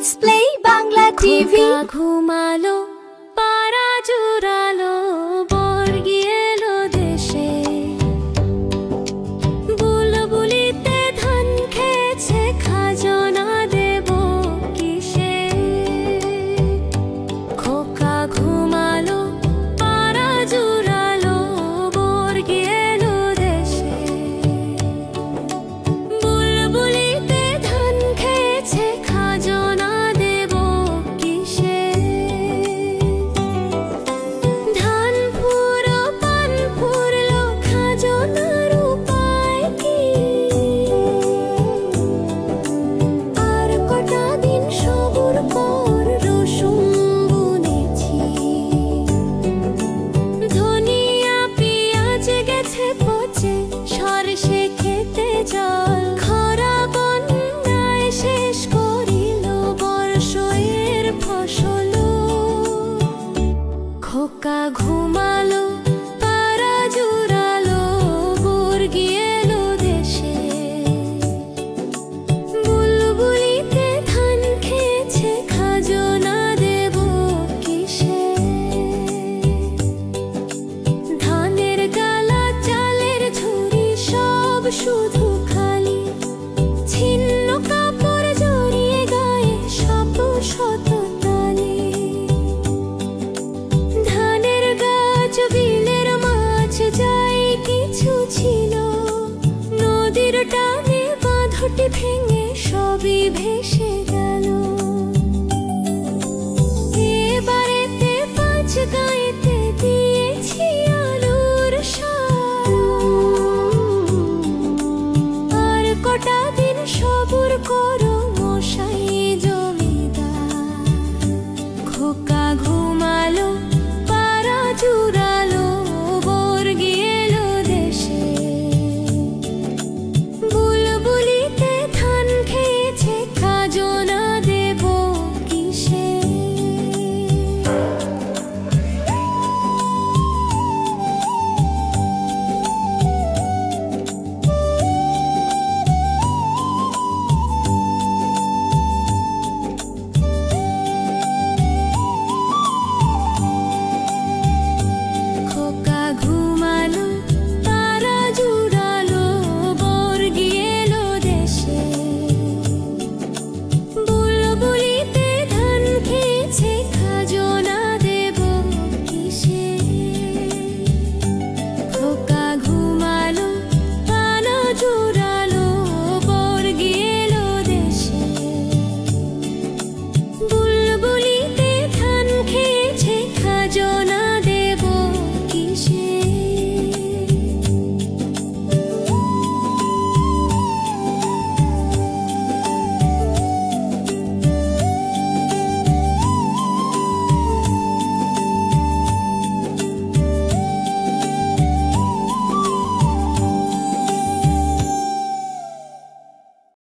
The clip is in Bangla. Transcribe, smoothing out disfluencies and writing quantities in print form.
Kids Play Bangla TV ঘুমালো পারা জুড়ালো বর্গি এলো দেশে বুলবুলিতে ধান খেয়েছে খাজনা দেব কিসে খোকা ঘুমালো পারা জুড়ালো বর্গি এলো দেশে বুলবুলিতে ধান খেয়েছে খাজনা দেব কিসে ধান ফুরো পান ফুরলো খাজনার উপায় কি আর কটা দিন সবুর পর রসুন বুনেছি ধনিয়া পেঁয়াজ গেছে পচে সরষে খেতে জল খরা বন্যায় শেষ করিল বর্ষের ফসল খোকা ঘুমালো পারা জুড়ালো বর্গি এলো দেশে বুলবুলিতে ধান খেয়েছে খাজনা দেব কিসে ধানের গালা চালের ঝুড়ি সব শুধু খালি ছিন্ন কাপড় জড়িয়ে গায়ে শত শত তালি ধানের গাছ বিলের মাছ যাই কিছু ছিল নদীর টানে বাঁধটি ভেঙে সবই ভেসে